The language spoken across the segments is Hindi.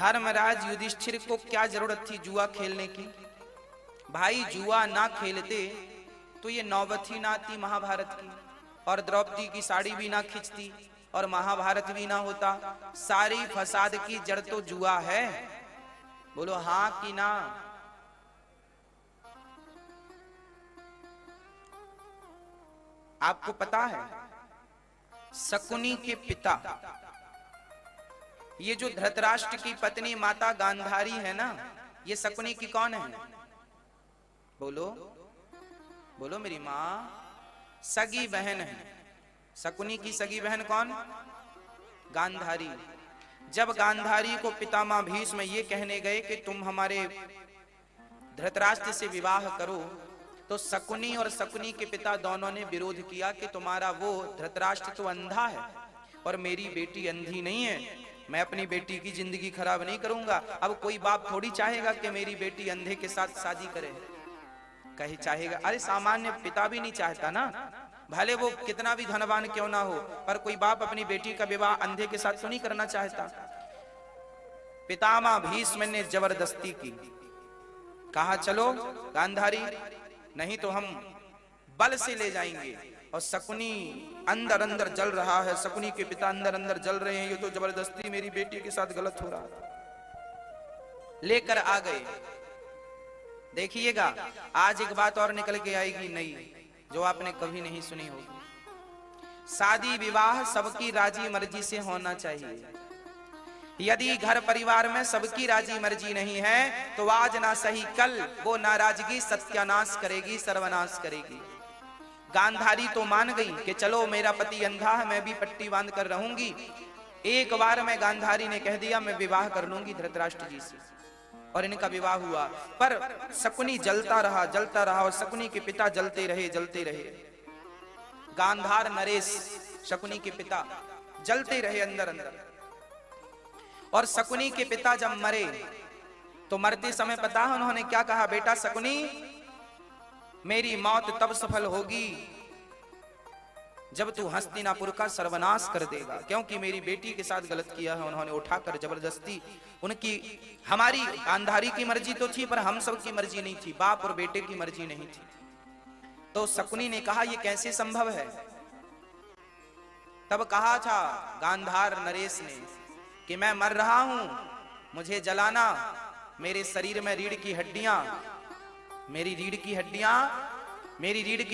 धर्मराज युधिष्ठिर को क्या जरूरत थी जुआ खेलने की? भाई जुआ ना खेलते तो ये नौबत ही ना आती महाभारत की, और द्रौपदी की साड़ी भी ना खींचती, और महाभारत भी ना होता। सारी फसाद की जड़ तो जुआ है। बोलो हाँ कि ना? आपको पता है शकुनी के पिता, ये जो धृतराष्ट्र की पत्नी माता गांधारी है ना, ये शकुनी की कौन है? बोलो बोलो मेरी माँ, सगी बहन है। शकुनी की सगी बहन कौन? गांधारी। जब गांधारी को पितामह भीष्म ये कहने गए कि तुम हमारे धृतराष्ट्र से विवाह करो, तो शकुनी और शकुनी के पिता दोनों ने विरोध किया कि तुम्हारा वो धृतराष्ट्र तो अंधा है और मेरी बेटी अंधी नहीं है, मैं अपनी बेटी की जिंदगी खराब नहीं करूंगा। अब कोई बाप थोड़ी चाहेगा कि मेरी बेटी अंधे के साथ शादी करे, कहीं चाहेगा? अरे सामान्य पिता भी नहीं चाहता ना, भले वो कितना भी धनवान क्यों ना हो, पर कोई बाप अपनी बेटी का विवाह अंधे के साथ तो नहीं करना चाहता। पितामह भीष्म ने जबरदस्ती की, कहा चलो गांधारी, नहीं तो हम बल से ले जाएंगे। और शकुनी अंदर अंदर जल रहा है, शकुनी के पिता अंदर अंदर जल रहे हैं, ये तो जबरदस्ती मेरी बेटी के साथ गलत हो रहा है। लेकर आ गए। देखिएगा आज एक बात और निकल के आएगी नई, जो आपने कभी नहीं सुनी होगी। शादी विवाह सबकी राजी मर्जी से होना चाहिए। यदि घर परिवार में सबकी राजी मर्जी नहीं है तो आज ना सही कल वो नाराजगी सत्यानाश करेगी, सर्वनाश करेगी। गांधारी तो मान गई कि चलो मेरा पति अंधा है, मैं भी पट्टी बांध कर रहूंगी। एक बार में गांधारी ने कह दिया मैं विवाह कर लूंगी धृतराष्ट्र जी से, और इनका विवाह हुआ। पर शकुनी जलता रहा और शकुनी के पिता जलते रहे। गांधार नरेश शकुनी के पिता जलते रहे अंदर अंदर। और शकुनी के पिता जब मरे तो मरते समय पता है उन्होंने क्या कहा? बेटा शकुनी, मेरी मौत तब सफल होगी जब तू हस्तिनापुर का सर्वनाश कर देगा, क्योंकि मेरी बेटी के साथ गलत किया है। उन्होंने उठाकर जबरदस्ती, उनकी हमारी गांधारी की मर्जी तो थी पर हम सब की मर्जी नहीं थी, बाप और बेटे की मर्जी नहीं थी। तो शकुनी ने कहा ये कैसे संभव है? तब कहा था गांधार नरेश ने कि मैं मर रहा हूं, मुझे जलाना, मेरे शरीर में रीढ़ की हड्डियां, मेरी रीढ़ की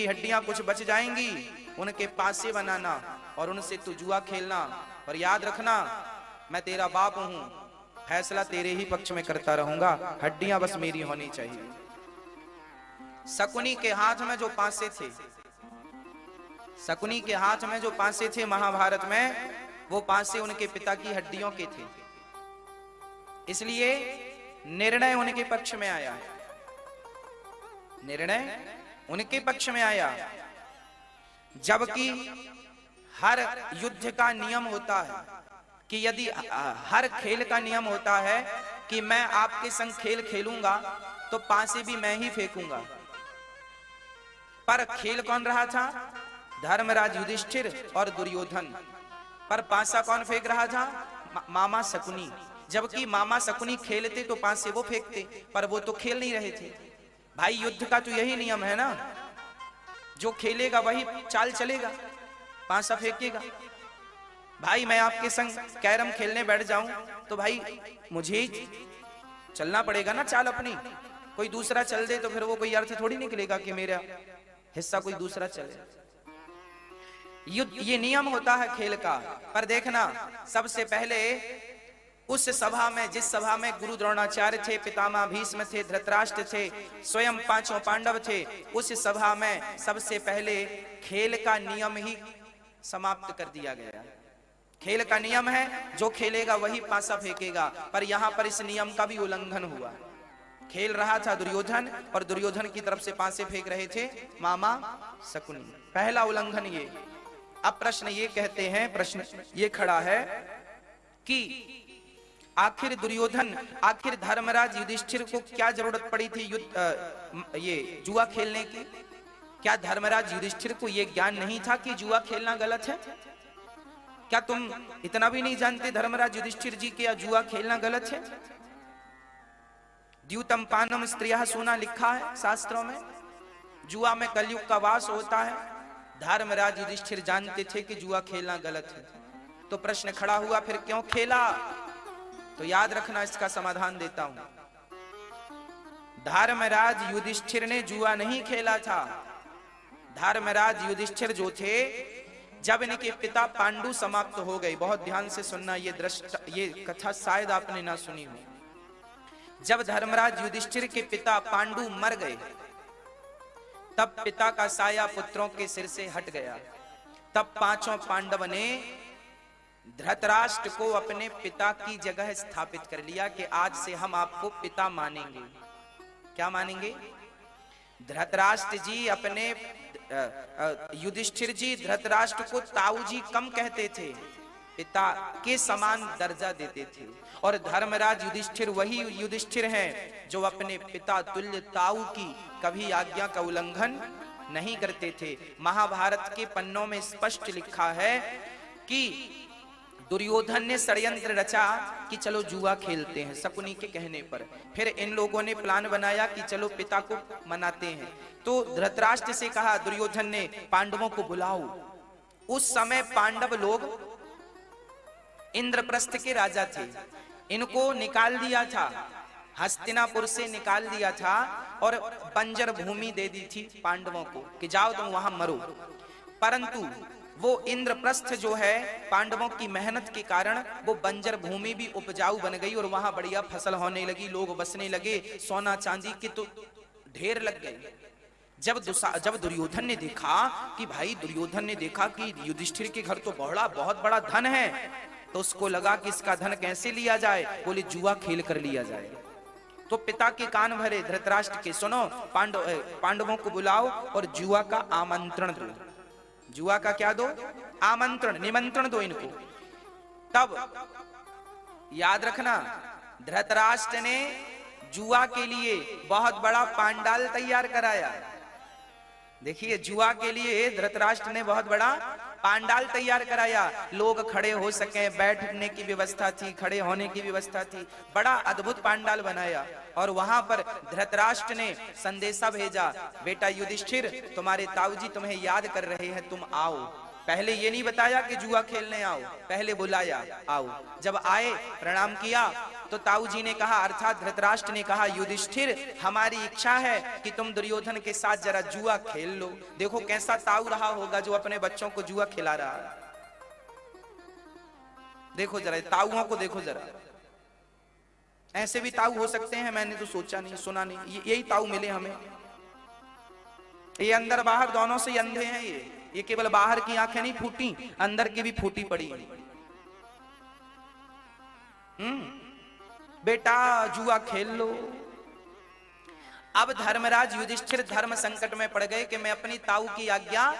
हड्डियां कुछ बच जाएंगी, उनके पासे बनाना और उनसे तू जुआ खेलना। और याद रखना मैं तेरा बाप हूं, फैसला तेरे ही पक्ष में करता रहूंगा, हड्डियां बस मेरी होनी चाहिए। शकुनी के हाथ में जो पासे थे, शकुनी के हाथ में जो पासे थे महाभारत में, वो पासे उनके पिता की हड्डियों के थे, इसलिए निर्णय उनके पक्ष में आया। निर्णय उनके पक्ष में आया। जबकि हर युद्ध का नियम होता है कि यदि हर खेल का नियम होता है कि मैं आपके संग खेल खेलूंगा तो पासे भी मैं ही फेंकूंगा। पर खेल कौन रहा था? धर्मराज युधिष्ठिर और दुर्योधन। पर पासा कौन फेंक रहा था? मामा शकुनी। जबकि मामा शकुनी खेलते तो पासे वो फेंकते, पर वो तो खेल नहीं रहे थे। भाई युद्ध का तो यही नियम है ना, जो खेलेगा वही चाल चलेगा, पासा फेंकेगा। भाई मैं आपके संग कैरम खेलने बैठ जाऊं तो भाई मुझे चलना पड़ेगा ना चाल अपनी, कोई दूसरा चल दे तो फिर वो कोई अर्थ थोड़ी निकलेगा कि मेरा हिस्सा कोई दूसरा चले। युद्ध ये नियम होता है खेल का। पर देखना सबसे पहले उस सभा में, जिस सभा में गुरु द्रोणाचार्य थे, पितामह भीष्म थे, धृतराष्ट्र थे, स्वयं पांचों पांडव थे, उस सभा में सबसे पहले खेल का नियम ही समाप्त कर दिया गया। खेल का नियम है जो खेलेगा वही पासा फेंकेगा, पर यहां पर इस नियम का भी उल्लंघन हुआ। खेल रहा था दुर्योधन और दुर्योधन की तरफ से पासे फेंक रहे थे मामा शकुनी। पहला उल्लंघन ये। अब प्रश्न ये कहते हैं, प्रश्न ये खड़ा है कि आखिर दुर्योधन, आखिर धर्मराज युधिष्ठिर को क्या जरूरत पड़ी थी ये जुआ खेलने की? क्या धर्मराज युधिष्ठिर को ये ज्ञान नहीं था कि जुआ खेलना गलत है? क्या तुम इतना भी नहीं जानते धर्मराज युधिष्ठिर जी के जुआ खेलना गलत है? द्यूतम पानम स्त्रियः सोना लिखा है शास्त्रों में, जुआ में कलयुग का वास होता है। धर्मराज युधिष्ठिर जानते थे कि जुआ खेलना गलत है, तो प्रश्न खड़ा हुआ फिर क्यों खेला? तो याद रखना, इसका समाधान देता हूं। धर्मराज युधिष्ठिर ने जुआ नहीं खेला था। धर्मराज युधिष्ठिर जो थे, जब इनके पिता पांडु समाप्त हो गए, बहुत ध्यान से सुनना, ये कथा शायद आपने ना सुनी हो। जब धर्मराज युधिष्ठिर के पिता पांडु मर गए, तब पिता का साया पुत्रों के सिर से हट गया। तब पांचों पांडव ने धृतराष्ट्र को अपने पिता की जगह स्थापित कर लिया कि आज से हम आपको पिता मानेंगे। क्या मानेंगे? धृतराष्ट्र जी अपने युधिष्ठिर जी धृतराष्ट्र को ताऊ जी कम कहते थे, पिता के समान दर्जा देते थे। और धर्मराज युधिष्ठिर वही युधिष्ठिर हैं जो अपने पिता तुल्य ताऊ की कभी आज्ञा का उल्लंघन नहीं करते थे। महाभारत के पन्नों में स्पष्ट लिखा है कि दुर्योधन ने षड्यंत्र रचा कि चलो जुआ खेलते हैं, शकुनी के कहने पर। फिर इन लोगों ने प्लान बनाया कि चलो पिता को मनाते हैं। तो धृतराष्ट्र से कहा दुर्योधन ने, पांडवों को बुलाओ। उस समय पांडव लोग इंद्रप्रस्थ के राजा थे, इनको निकाल दिया था, हस्तिनापुर से निकाल दिया था और बंजर भूमि दे दी थी पांडवों को कि जाओ तुम वहां मरो। परंतु वो इंद्रप्रस्थ जो है, पांडवों की मेहनत के कारण वो बंजर भूमि भी उपजाऊ बन गई और वहां बढ़िया फसल होने लगी, लोग बसने लगे, सोना चांदी के तो ढेर लग गए। जब दुर्योधन ने देखा कि भाई, दुर्योधन ने देखा कि युधिष्ठिर के घर तो बहुत बड़ा धन है, तो उसको लगा कि इसका धन कैसे लिया जाए। बोले जुआ खेल कर लिया जाए। तो पिता के कान भरे धृतराष्ट्र के, सुनो, पांडवों को बुलाओ और जुआ का आमंत्रण दो। जुआ का क्या दो? आमंत्रण, निमंत्रण दो इनको। तब याद रखना, धृतराष्ट्र ने जुआ के लिए बहुत बड़ा पांडाल तैयार कराया। देखिए, जुआ के लिए धृतराष्ट्र ने बहुत बड़ा पांडाल तैयार कराया। लोग खड़े हो सके, बैठने की व्यवस्था थी, खड़े होने की व्यवस्था थी, बड़ा अद्भुत पांडाल बनाया। और वहां पर धृतराष्ट्र ने संदेशा भेजा, बेटा युधिष्ठिर, तुम्हारे ताऊजी तुम्हें याद कर रहे हैं, तुम आओ। पहले ये नहीं बताया कि जुआ खेलने आओ, पहले बुलाया, आओ। जब आए, प्रणाम किया, तो ताऊ जी ने कहा, अर्थात धृतराष्ट्र ने कहा, युधिष्ठिर, हमारी इच्छा है कि तुम दुर्योधन के साथ जरा जुआ खेल लो। देखो कैसा ताऊ रहा होगा जो अपने बच्चों को जुआ खिला रहा है। देखो जरा ताऊओं को, देखो जरा, ऐसे भी ताऊ हो सकते हैं, मैंने तो सोचा नहीं, सुना नहीं, यही ताऊ मिले हमें। ये अंदर बाहर दोनों से अंधे हैं। ये केवल बाहर की आंखें नहीं फूटी, अंदर की भी फूटी पड़ी। बेटा जुआ खेल लो। अब धर्मराज युधिष्ठिर धर्म संकट में पड़ गए कि मैं अपनी ताऊ की आज्ञा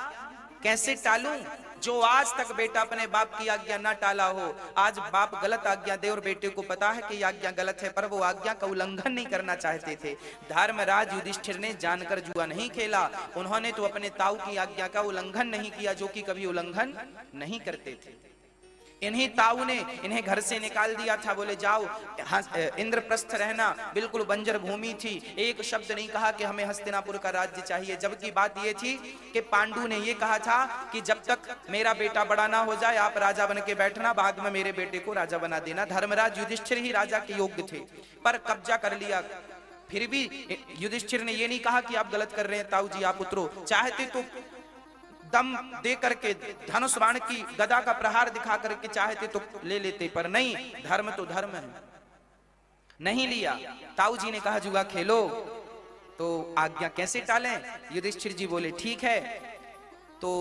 कैसे टालूं। जो आज तक बेटा अपने बाप की आज्ञा ना टाला हो, आज बाप गलत आज्ञा दे और बेटे को पता है कि आज्ञा गलत है, पर वो आज्ञा का उल्लंघन नहीं करना चाहते थे। धर्मराज युधिष्ठिर ने जानकर जुआ नहीं खेला, उन्होंने तो अपने ताऊ की आज्ञा का उल्लंघन नहीं किया, जो कि कभी उल्लंघन नहीं करते थे। इन्हीं ताऊ ने इन्हें घर से निकाल दिया था, बोले जाओ इंद्रप्रस्थ रहना, बिल्कुल बंजर भूमि थी, एक शब्द नहीं कहा कि हमें हस्तिनापुर का राज्य चाहिए। जबकि बात ये थी कि पांडु ने ये कहा था कि जब तक मेरा बेटा बड़ा ना हो जाए आप राजा बन के बैठना, बाद में मेरे बेटे को राजा बना देना। धर्मराज युधिष्ठिर ही राजा के योग्य थे, पर कब्जा कर लिया। फिर भी युधिष्ठिर ने ये नहीं कहा कि आप गलत कर रहे हैं ताऊ जी, आप उतरो। चाहते तो दम दे करके धनुष बाण की गदा का प्रहार दिखा करके चाहते तो ले लेते, पर नहीं, धर्म तो धर्म है, नहीं लिया। ताऊ जी ने कहा जुआ खेलो, तो आज्ञा कैसे टालें? युधिष्ठिर जी बोले ठीक है। तो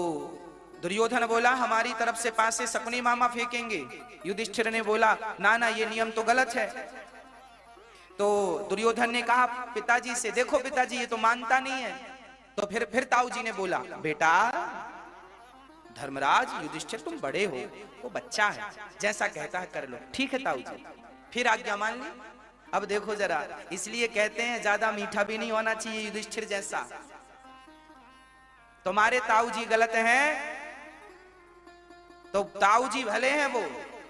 दुर्योधन बोला हमारी तरफ से पासे शकुनी मामा फेंकेंगे। युधिष्ठिर ने बोला ना ना, ये नियम तो गलत है। तो दुर्योधन ने कहा पिताजी से, देखो पिताजी ये तो मानता नहीं है। तो फिर ताऊ जी ने बोला बेटा धर्मराज युधिष्ठिर तुम बड़े हो, वो बच्चा है, जैसा कहता है कर लो। ठीक है ताऊ जी, फिर आज्ञा मान ली। अब देखो जरा, इसलिए कहते हैं ज्यादा मीठा भी नहीं होना चाहिए युधिष्ठिर जैसा। तुम्हारे ताऊ जी गलत हैं तो ताऊ जी भले हैं वो,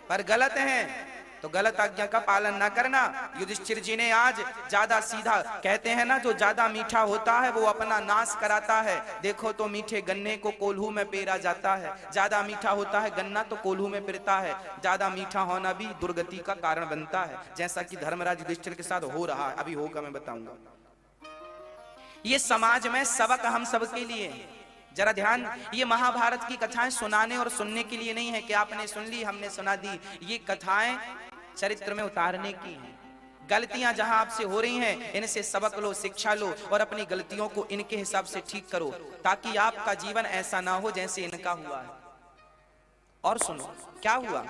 पर गलत हैं, तो गलत आज्ञा का पालन ना करना। युधिष्ठिर जी ने आज ज्यादा सीधा, कहते हैं ना जो ज्यादा मीठा होता है वो अपना नाश कराता है। देखो तो मीठे गन्ने को कोल्हू में पेरा जाता है, ज्यादा मीठा होता है गन्ना तो कोल्हू में पिरता है। ज्यादा मीठा होना भी दुर्गति का कारण बनता है, जैसा कि धर्मराज युधिष्ठिर के साथ हो रहा है, अभी होगा मैं बताऊंगा। ये समाज में सबक हम सबके लिए है। जरा ध्यान, ये महाभारत की कथाएं सुनाने और सुनने के लिए नहीं है कि आपने सुन ली हमने सुना दी। ये कथाएं चरित्र में उतारने की हैं। गलतियां जहां आपसे हो रही हैं इनसे सबक लो, शिक्षा लो और अपनी गलतियों को इनके हिसाब से ठीक करो, ताकि आपका जीवन ऐसा ना हो जैसे इनका हुआ है। और सुनो क्या हुआ।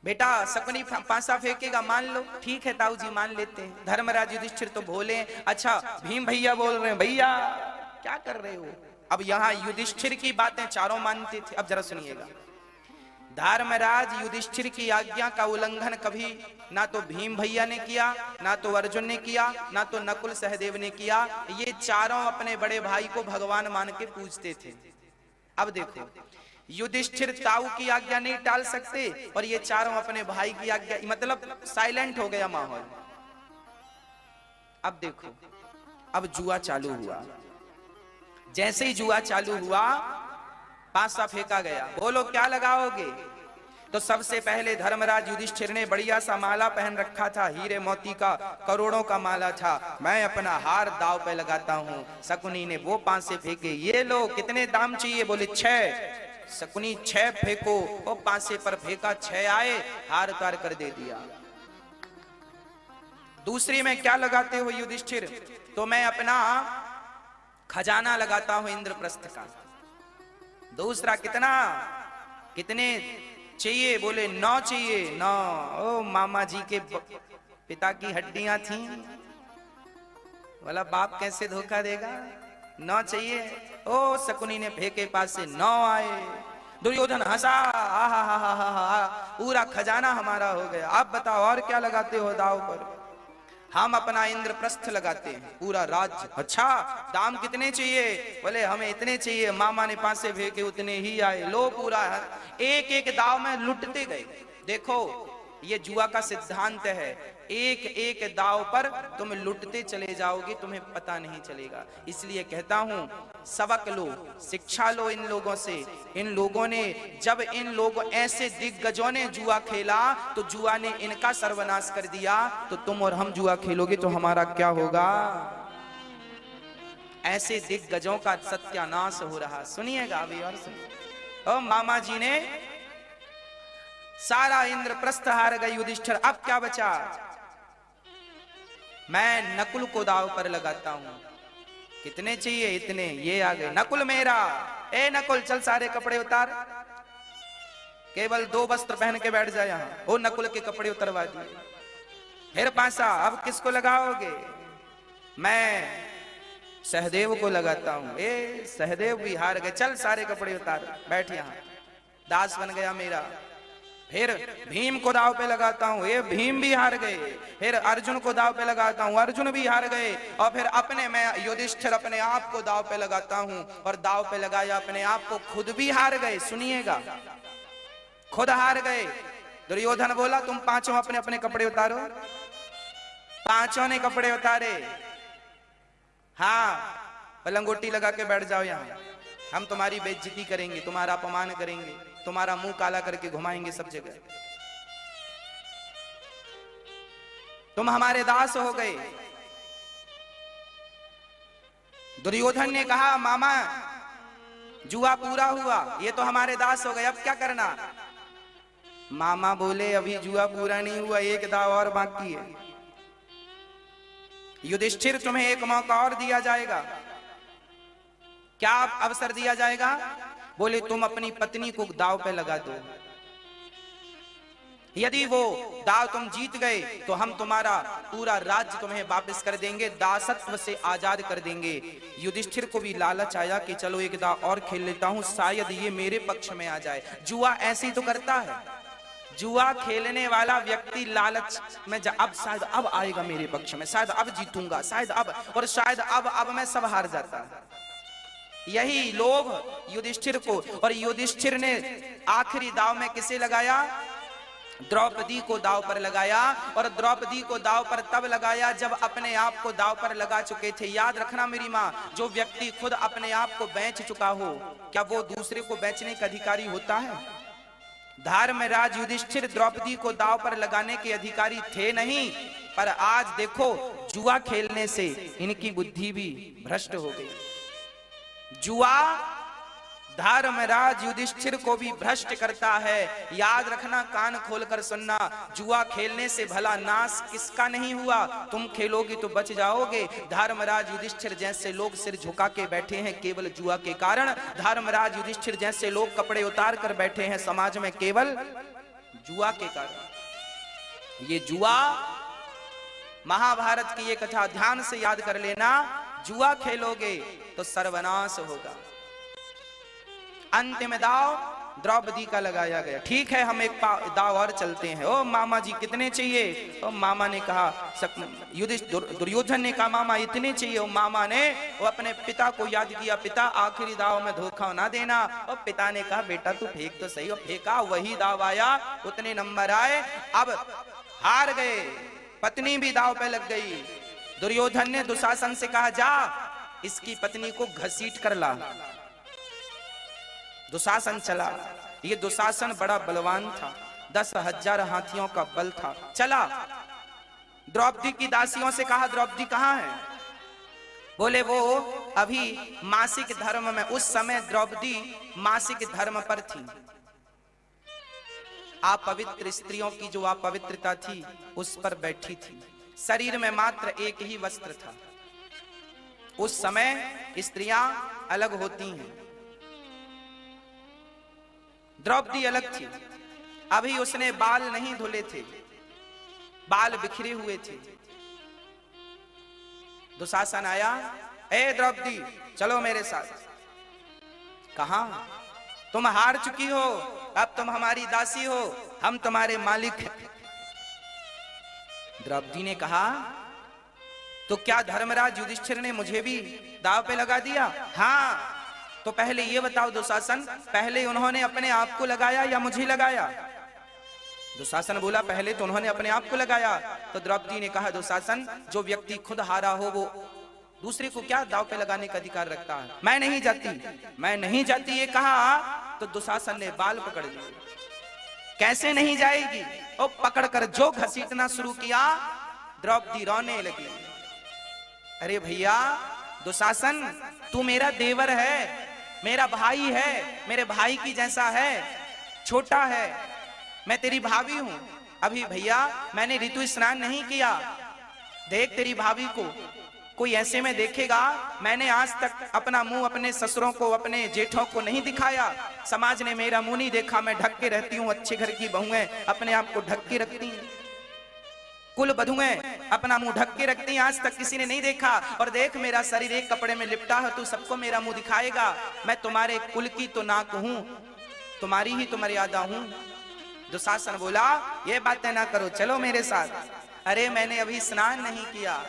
बेटा शकुनी पासा फेंकेगा, मान लो, ठीक है ताऊ जी मान लेते हैं। धर्मराज युधिष्ठिर तो भोले हैं। अच्छा भीम भैया बोल रहे हैं, भैया क्या कर रहे हो। अब यहां युधिष्ठिर की बातें चारों मानते थे। अब जरा सुनिएगा, धर्मराज युधिष्ठिर की आज्ञा का उल्लंघन कभी ना तो भीम भैया ने किया, ना तो अर्जुन ने किया, ना तो नकुल सहदेव ने किया। ये चारों अपने बड़े भाई को भगवान मान के पूजते थे। अब देखो, युधिष्ठिर ताऊ की आज्ञा नहीं टाल सकते और ये चारों अपने भाई की आज्ञा, मतलब साइलेंट हो गया माहौल। अब देखो, अब जुआ चालू हुआ। जैसे ही जुआ चालू हुआ पासा फेंका गया, बोलो क्या लगाओगे। तो सबसे पहले धर्मराज युधिष्ठिर ने बढ़िया सा माला पहन रखा था, हीरे मोती का करोड़ों का माला था। मैं अपना हार दाव पे लगाता हूं। शकुनी ने वो पासे फेंके, ये लो कितने दाम चाहिए, बोले 6। शकुनी 6 फेंको, वो पासे पर फेंका, 6 आए, हार उतार कर दे दिया। दूसरी में क्या लगाते हो युधिष्ठिर, तो मैं अपना खजाना लगाता हूं इंद्रप्रस्थ का। दूसरा कितना, कितने चाहिए, बोले 9 चाहिए। 9, ओ मामा जी के पिता की हड्डियां थी, बोला बाप कैसे धोखा देगा, 9 चाहिए। ओ शकुनी ने फेंके पास से 9 आए। दुर्योधन हंसा, पूरा खजाना हमारा हो गया। आप बताओ और क्या लगाते हो दाव पर। हम अपना इंद्रप्रस्थ लगाते हैं, पूरा राज्य। अच्छा दाम कितने चाहिए, बोले हमें इतने चाहिए। मामा ने पासे फेंके, उतने ही आए। लो पूरा एक एक दाव में लुटते गए। देखो ये जुआ का सिद्धांत है, एक एक दाव पर तुम लुटते चले जाओगे, तुम्हें पता नहीं चलेगा। इसलिए कहता हूं सबक लो, शिक्षा लो इन लोगों से। इन लोगों ने, जब इन लोगों ऐसे दिग्गजों ने जुआ खेला तो जुआ ने इनका सर्वनाश कर दिया। तो तुम और हम जुआ खेलोगे तो हमारा क्या होगा। ऐसे दिग्गजों का सत्यानाश हो रहा। सुनिएगा अभी और सुनिए। ओ मामा जी ने सारा इंद्रप्रस्थ हार गई युधिष्ठिर। अब क्या बचा, मैं नकुल को दाव पर लगाता हूं। कितने चाहिए, इतने, ये आ गए। नकुल मेरा, ए नकुल चल सारे कपड़े उतार, केवल 2 वस्त्र पहन के बैठ जाए यहां। वो नकुल के कपड़े उतरवा दिए। फिर पासा, अब किसको लगाओगे, मैं सहदेव को लगाता हूं। ए सहदेव भी हार गए, चल सारे कपड़े उतार बैठ यहां, दास बन गया मेरा। फिर भीम को दाव पे लगाता हूं, ये भीम भी हार गए। फिर अर्जुन को दाव पे लगाता हूं, अर्जुन भी हार गए। और फिर अपने, मैं युधिष्ठिर अपने आप को दाव पे लगाता हूं, और दाव पे लगाया अपने आप को, खुद भी हार गए। सुनिएगा, खुद हार गए। दुर्योधन बोला तुम पांचों अपने अपने कपड़े उतारो। पांचों ने कपड़े उतारे। हाँ लंगोटी लगा के बैठ जाओ यहां, हम तुम्हारी बेइज्जती करेंगे, तुम्हारा अपमान करेंगे, तुम्हारा मुंह काला करके घुमाएंगे सब जगह। तुम हमारे दास हो गए। दुर्योधन ने कहा मामा जुआ पूरा हुआ, ये तो हमारे दास हो गए, अब क्या करना। मामा बोले अभी जुआ पूरा नहीं हुआ, एक दाव और बाकी है। युधिष्ठिर तुम्हें एक मौका और दिया जाएगा। क्या अवसर दिया जाएगा, बोले तुम अपनी पत्नी को दाव पे लगा दो। यदि वो दाव तुम जीत गए तो हम तुम्हारा पूरा राज्य तुम्हें वापस कर देंगे, दासत्व से आजाद कर देंगे। युधिष्ठिर को भी लालच आया कि चलो एक दाव और खेल लेता हूं, शायद ये मेरे पक्ष में आ जाए। जुआ ऐसे ही तो करता है, जुआ खेलने वाला व्यक्ति लालच में अब शायद अब आएगा मेरे पक्ष में, शायद अब जीतूंगा, शायद अब, और शायद अब मैं सब हार जाता है। यही लोभ युधिष्ठिर को, और युधिष्ठिर ने आखिरी दाव में किसे लगाया? द्रौपदी को दाव पर लगाया। और द्रौपदी को दाव पर तब लगाया जब अपने आप को दाव पर लगा चुके थे। याद रखना मेरी माँ, जो व्यक्ति खुद अपने आप को बेच चुका हो, क्या वो दूसरे को बेचने का अधिकारी होता है? धर्मराज युधिष्ठिर द्रौपदी को दाव पर लगाने के अधिकारी थे नहीं, पर आज देखो जुआ खेलने से इनकी बुद्धि भी भ्रष्ट हो गई। जुआ धर्मराज युधिष्ठिर को भी भ्रष्ट करता है। याद रखना, कान खोलकर सुनना, जुआ खेलने से भला नाश किसका नहीं हुआ? तुम खेलोगे तो बच जाओगे। धर्मराज युधिष्ठिर जैसे लोग सिर झुका के बैठे हैं केवल जुआ के कारण। धर्मराज युधिष्ठिर जैसे लोग कपड़े उतार कर बैठे हैं समाज में केवल जुआ के कारण। ये जुआ, महाभारत की ये कथा ध्यान से याद कर लेना, जुआ खेलोगे तो सर्वनाश होगा। अंतिम दाव द्रौपदी का लगाया गया। ठीक है, हम एक दाव और चलते हैं। ओ मामा जी कितने चाहिए? ओ मामा ने कहा, दुर्योधन ने कहा मामा इतने चाहिए। ओ मामा ने वो अपने पिता को याद किया, पिता आखिरी दाव में धोखा ना देना। और पिता ने कहा बेटा तू फेंक तो सही। और फेंका, वही दाव आया, उतने नंबर आए। अब हार गए, पत्नी भी दाव पे लग गई। दुर्योधन ने दुशासन से कहा जा इसकी पत्नी को घसीट कर ला। दुशासन चला। ये दुशासन बड़ा बलवान था, 10,000 हाथियों का बल था। चला, द्रौपदी की दासियों से कहा द्रौपदी कहाँ है? बोले वो अभी मासिक धर्म में। उस समय द्रौपदी मासिक धर्म पर थी। अपवित्र स्त्रियों की जो अपवित्रता थी उस पर बैठी थी। शरीर में मात्र एक ही वस्त्र था। उस समय स्त्रियां अलग होती हैं, द्रौपदी अलग थी। अभी उसने बाल नहीं धुले थे, बाल बिखरे हुए थे। दुशासन आया, ए द्रौपदी चलो मेरे साथ। कहां? तुम हार चुकी हो, अब तुम हमारी दासी हो, हम तुम्हारे मालिक हैं। द्रौपदी ने कहा तो क्या धर्मराज युधिष्ठिर ने मुझे भी दाव पे लगा दिया? हाँ, तो पहले ये बताओ दुशासन, पहले उन्होंने अपने आप को लगाया या मुझे लगाया? दुशासन बोला पहले तो उन्होंने अपने आप को लगाया। तो द्रौपदी ने कहा दुशासन, जो व्यक्ति खुद हारा हो वो दूसरे को क्या दाव पे लगाने का अधिकार रखता है? मैं नहीं जाती, मैं नहीं जाती ये कहा तो दुशासन ने बाल पकड़ लिए। कैसे नहीं जाएगी? और पकड़कर जो घसीटना शुरू किया, द्रौपदी रोने लगी। अरे भैया दुशासन, तू मेरा देवर है, मेरा भाई है, मेरे भाई की जैसा है, छोटा है, मैं तेरी भाभी हूं। अभी भैया मैंने ऋतु स्नान नहीं किया, देख तेरी भाभी को कोई ऐसे में देखेगा। मैंने आज तक अपना मुंह अपने ससुरों को, अपने जेठों को नहीं दिखाया, समाज ने मेरा मुंह नहीं देखा। मैं ढक के रहती हूँ, अच्छे घर की बहुएं अपने आप को ढक के रखती हैं, कुल बधुएं अपना मुंह ढक के रखती हैं, आज तक किसी ने नहीं देखा। और देख मेरा शरीर एक कपड़े में लिपटा है, तू सबको मेरा मुंह दिखाएगा। मैं तुम्हारे कुल की तो नाक हूं, तुम्हारी ही तो मर्यादा हूं। दुशासन बोला ये बातें ना करो, चलो मेरे साथ। अरे मैंने अभी स्नान नहीं किया,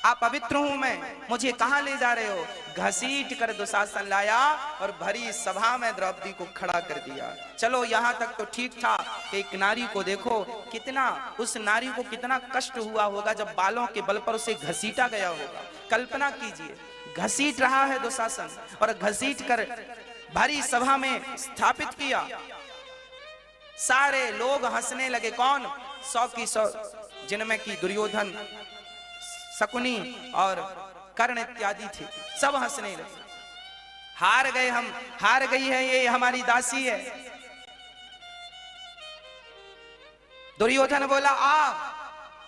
आप पवित्र हूं मैं, मुझे कहां ले जा रहे हो? घसीट कर दुशासन लाया और भरी सभा में द्रौपदी को खड़ा कर दिया। चलो यहां तक तो ठीक था। एक नारी को देखो कितना, उस नारी को कितना कष्ट हुआ होगा जब बालों के बल पर उसे घसीटा गया होगा। कल्पना कीजिए, घसीट रहा है दुशासन और घसीट कर भरी सभा में स्थापित किया। सारे लोग हंसने लगे। कौन? 100 की 100, जिनमें की दुर्योधन, शकुनी और कर्ण इत्यादि थे, सब हंसने लगे। हार गए हम, हार गई है ये हमारी दासी है। दुर्योधन बोला आ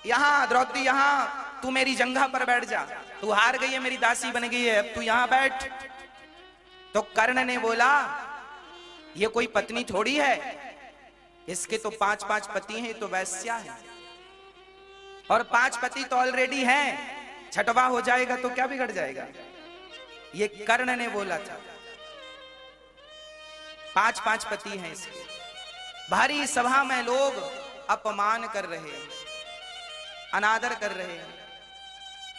यहां द्रौपदी, यहां तू मेरी जंघा पर बैठ जा, तू हार गई है, मेरी दासी बन गई है, अब तू यहां बैठ। तो कर्ण ने बोला ये कोई पत्नी थोड़ी है, इसके तो 5-5 पति हैं, तो वैश्या है, और 5 पति तो ऑलरेडी हैं, छठवा हो जाएगा तो क्या बिगड़ जाएगा? ये कर्ण ने बोला था। 5-5 पति हैं इसके। भारी सभा में लोग अपमान कर रहे हैं, अनादर कर रहे हैं।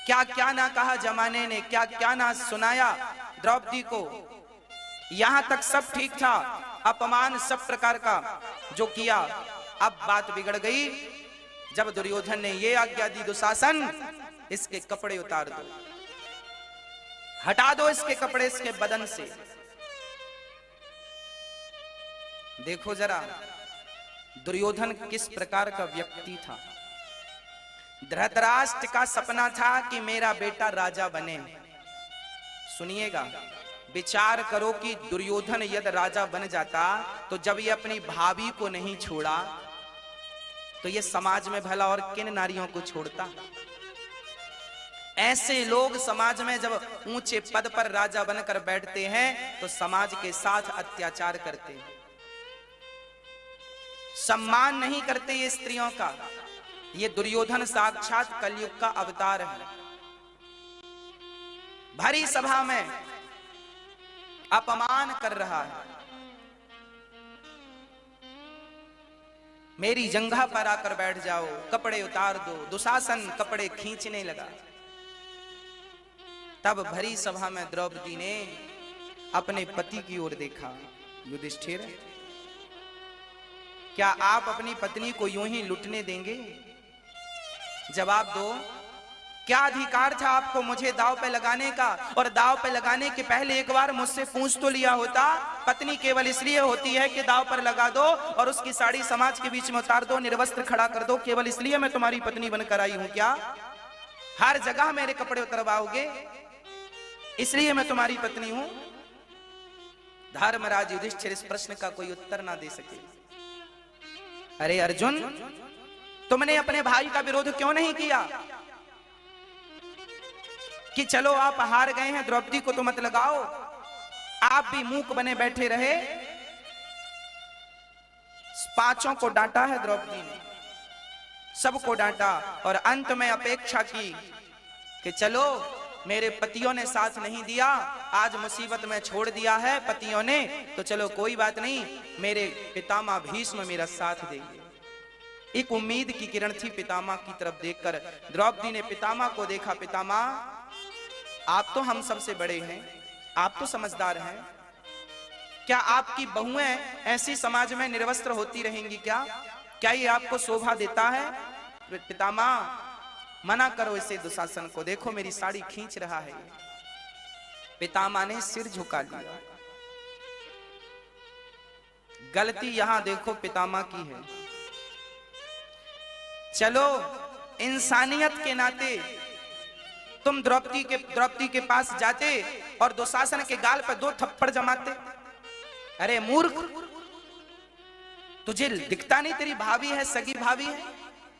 क्या क्या ना कहा जमाने ने, क्या क्या ना सुनाया। द्रौपदी को, यहां तक सब ठीक था, अपमान सब प्रकार का जो किया। अब बात बिगड़ गई जब दुर्योधन ने ये आज्ञा दी, दुशासन इसके कपड़े उतार दो, हटा दो इसके कपड़े इसके बदन से। देखो जरा दुर्योधन किस प्रकार का व्यक्ति था। धृतराष्ट्र का सपना था कि मेरा बेटा राजा बने। सुनिएगा, विचार करो कि दुर्योधन यदि राजा बन जाता तो जब ये अपनी भाभी को नहीं छोड़ा तो ये समाज में भला और किन नारियों को छोड़ता। ऐसे लोग समाज में जब ऊंचे पद पर राजा बनकर बैठते हैं तो समाज के साथ अत्याचार करते हैं, सम्मान नहीं करते ये स्त्रियों का। ये दुर्योधन साक्षात कलयुग का अवतार है। भरी सभा में अपमान कर रहा है, मेरी जंघा पर आकर बैठ जाओ, कपड़े उतार दो। दुशासन कपड़े खींचने लगा। तब भरी सभा में द्रौपदी ने अपने पति की ओर देखा। युधिष्ठिर, क्या आप अपनी पत्नी को यूं ही लुटने देंगे? जवाब दो, क्या अधिकार था आपको मुझे दांव पे लगाने का? और दांव पे लगाने के पहले एक बार मुझसे पूछ तो लिया होता। पत्नी केवल इसलिए होती है कि दांव पर लगा दो और उसकी साड़ी समाज के बीच में उतार दो, निर्वस्त्र खड़ा कर दो, केवल इसलिए मैं तुम्हारी पत्नी बनकर आई हूं क्या? हर जगह मेरे कपड़े उतरवाओगे इसलिए मैं तुम्हारी पत्नी हूं? धर्मराज युधिष्ठिर इस प्रश्न का कोई उत्तर ना दे सके। अरे अर्जुन, तुमने अपने भाई का विरोध क्यों नहीं किया कि चलो आप हार गए हैं, द्रौपदी को तो मत लगाओ? आप भी मूक बने बैठे रहे। पांचों को डांटा है द्रौपदी ने, सबको डांटा और अंत में अपेक्षा की कि चलो मेरे पतियों ने साथ नहीं दिया, आज मुसीबत में छोड़ दिया है पतियों ने, तो चलो कोई बात नहीं, मेरे पितामह भीष्म मेरा साथ देंगे। एक उम्मीद की किरण थी पितामह की तरफ देखकर। द्रौपदी ने पितामह को देखा। पितामह, आप तो हम सबसे बड़े हैं, आप तो समझदार हैं, क्या आपकी बहुएं ऐसी समाज में निर्वस्त्र होती रहेंगी क्या? क्या ये आपको शोभा देता है? पितामह, मना करो इसे दुशासन को, देखो मेरी साड़ी खींच रहा है। पितामह ने सिर झुका लिया। गलती यहां देखो पितामह की है। चलो इंसानियत के नाते तुम द्रौपदी के पास जाते और दुशासन के गाल पर 2 थप्पड़ जमाते। अरे मूर्ख, तुझे दिखता नहीं तेरी भाभी है, सगी भाभी है,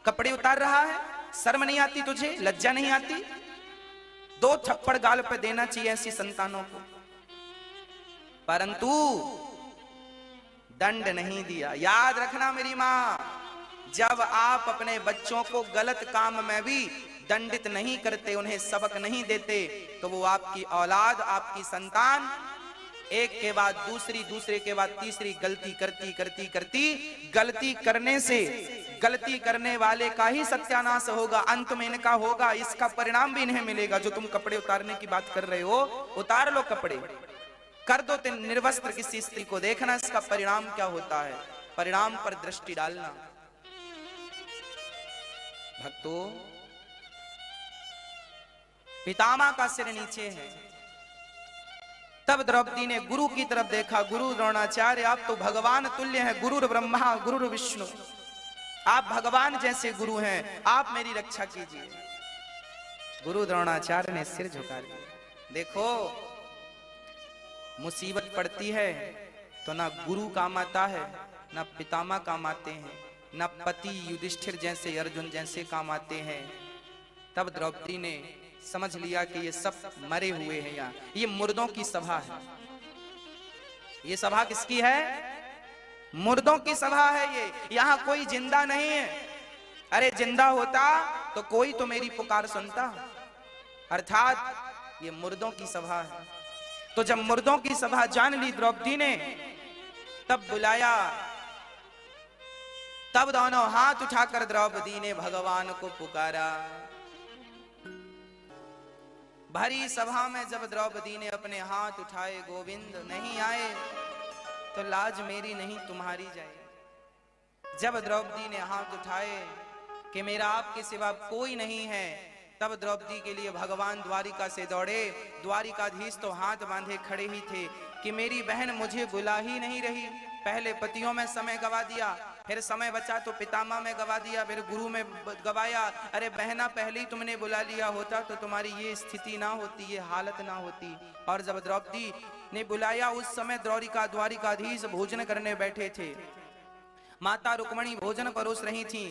कपड़े उतार रहा है, शर्म नहीं आती तुझे, लज्जा नहीं आती? 2 थप्पड़ गाल पर देना चाहिए ऐसी संतानों को, परंतु दंड नहीं दिया। याद रखना मेरी मां, जब आप अपने बच्चों को गलत काम में भी दंडित नहीं करते, उन्हें सबक नहीं देते, तो वो आपकी औलाद, आपकी संतान एक के बाद दूसरी, दूसरे के बाद तीसरी गलती करती गलती करने से गलती करने वाले का ही सत्यानाश होगा। अंत में इनका होगा, इसका परिणाम भी इन्हें मिलेगा। जो तुम कपड़े उतारने की बात कर रहे हो, उतार लो कपड़े, कर दो निर्वस्त्र किसी स्त्री को, देखना इसका परिणाम क्या होता है। परिणाम पर दृष्टि डालना। भक्तों, पितामह का सिर नीचे है। तब द्रौपदी ने गुरु की तरफ देखा। गुरु द्रोणाचार्य, आप तो भगवान तुल्य हैं, गुरु ब्रह्मा गुरु विष्णु, आप भगवान जैसे गुरु हैं, आप मेरी रक्षा कीजिए। गुरु द्रोणाचार्य ने सिर झुका लिया। देखो, मुसीबत पड़ती है तो ना गुरु काम आता है, ना पितामह काम आते हैं, ना पति युधिष्ठिर जैसे, अर्जुन जैसे काम आते हैं। तब द्रौपदी ने समझ लिया कि ये सब मरे हुए हैं, यहाँ ये मुर्दों की सभा है। ये सभा किसकी है? मुर्दों की सभा है ये, यहाँ कोई जिंदा नहीं है। अरे जिंदा होता तो कोई तो मेरी पुकार सुनता, अर्थात ये मुर्दों की सभा है। तो जब मुर्दों की सभा जान ली द्रौपदी ने, तब बुलाया, तब दोनों हाथ उठाकर द्रौपदी ने भगवान को पुकारा। भरी सभा में जब द्रौपदी ने अपने हाथ उठाए, गोविंद नहीं आए तो लाज मेरी नहीं तुम्हारी जाए। जब द्रौपदी ने हाथ उठाए कि मेरा आपके सिवा कोई नहीं है, तब द्रौपदी के लिए भगवान द्वारिका से दौड़े। द्वारिकाधीश तो हाथ बांधे खड़े ही थे कि मेरी बहन मुझे बुला ही नहीं रही। पहले पतियों में समय गवा दिया, फिर समय बचा तो पितामह में गवा दिया, फिर गुरु में गवाया। अरे बहना, पहले ही तुमने बुला लिया होता तो तुम्हारी ये स्थिति ना होती, ये हालत ना होती। और जब द्रौपदी ने बुलाया, उस समय द्वारिकाधीश भोजन करने बैठे थे। माता रुक्मणी भोजन परोस रही थी।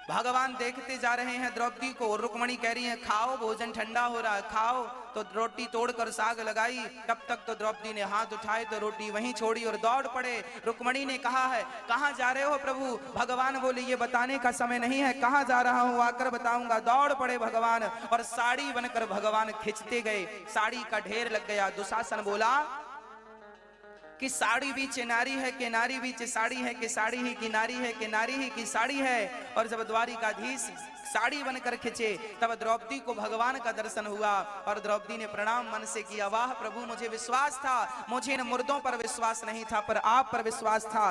भगवान देखते जा रहे हैं द्रौपदी को, और रुक्मणी कह रही है खाओ, भोजन ठंडा हो रहा है, खाओ। तो रोटी तोड़कर साग लगाई। तब तक तो द्रौपदी ने हाथ उठाए तो रोटी वहीं छोड़ी और दौड़ पड़े। रुक्मणी ने कहा है कहां जा रहे हो प्रभु? भगवान बोले ये बताने का समय नहीं है, कहां जा रहा हूं आकर बताऊंगा। दौड़ पड़े भगवान और साड़ी बनकर भगवान खींचते गए। साड़ी का ढेर लग गया। दुशासन बोला कि साड़ी बीच नारी है कि नारी बीच साड़ी है कि साड़ी ही की नारी है कि नारी ही की साड़ी है। और जब द्वारिकाधीश साड़ी बनकर खिंचे, तब द्रौपदी को भगवान का दर्शन हुआ और द्रौपदी ने प्रणाम मन से किया। वाह प्रभु, मुझे विश्वास था, मुझे इन मुर्दों पर विश्वास नहीं था, पर आप पर विश्वास था।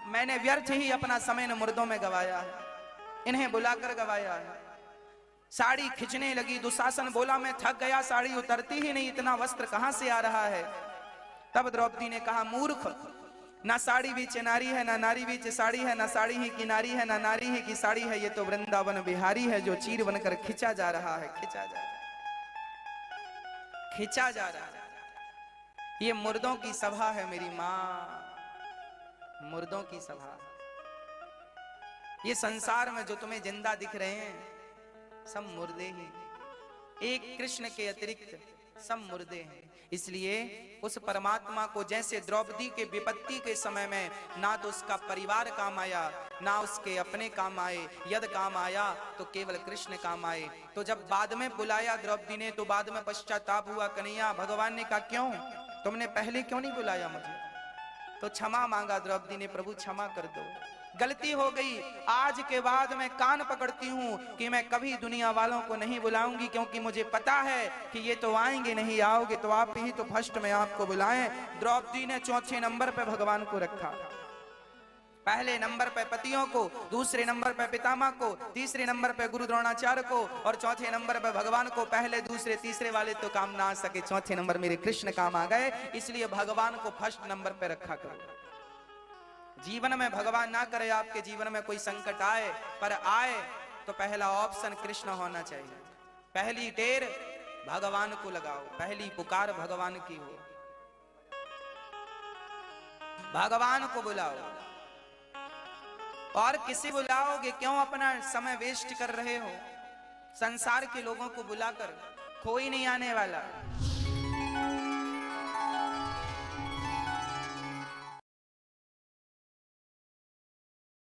मैंने व्यर्थ ही अपना समय इन मुर्दों में गवाया है, इन्हें बुलाकर गवाया है। साड़ी खिंचने लगी। दुशासन बोला मैं थक गया, साड़ी उतरती ही नहीं, इतना वस्त्र कहां से आ रहा है? तब द्रौपदी ने कहा मूर्ख, ना साड़ी बीच नारी है, ना नारी बीच साड़ी है, ना साड़ी ही की नारी है, ना नारी ही की साड़ी है। ये तो वृंदावन बिहारी है जो चीर बनकर खिंचा जा रहा है, खिंचा जा रहा है, खिंचा जा रहा है। ये मुर्दों की सभा है मेरी मां, मुर्दों की सभा। ये संसार में जो तुम्हें जिंदा दिख रहे हैं सब मुर्दे ही, एक कृष्ण के अतिरिक्त सब मुर्दे हैं। इसलिए उस परमात्मा को जैसे द्रौपदी के विपत्ति के समय में ना तो उसका परिवार काम आया, ना उसके अपने काम आए, यदि काम आया तो केवल कृष्ण काम आए। तो जब बाद में बुलाया द्रौपदी ने तो बाद में पश्चाताप हुआ कन्हैया। भगवान ने कहा क्यों, तुमने पहले क्यों नहीं बुलाया मुझे? तो क्षमा मांगा द्रौपदी ने, प्रभु क्षमा कर दो, गलती हो गई। आज के बाद मैं कान पकड़ती हूं कि मैं कभी दुनिया वालों को नहीं बुलाऊंगी, क्योंकि मुझे पता है कि ये तो आएंगे नहीं, आओगे तो आप ही तो फर्स्ट में आपको बुलाएं। द्रौपदी ने चौथे नंबर पे भगवान को रखा। पहले नंबर पे पतियों को, दूसरे नंबर पे पितामह को, तीसरे नंबर पे गुरु द्रोणाचार्य को और चौथे नंबर पे भगवान को। पहले दूसरे तीसरे वाले तो काम ना आ सके, चौथे नंबर मेरे कृष्ण काम आ गए, इसलिए भगवान को फर्स्ट नंबर पे रखा करो। जीवन में भगवान ना करे आपके जीवन में कोई संकट आए, पर आए तो पहला ऑप्शन कृष्ण होना चाहिए। पहली टेर भगवान को लगाओ, पहली पुकार भगवान की हो, भगवान को बुलाओ। और किसी बुलाओगे क्यों अपना समय वेस्ट कर रहे हो? संसार के लोगों को बुलाकर कोई नहीं आने वाला।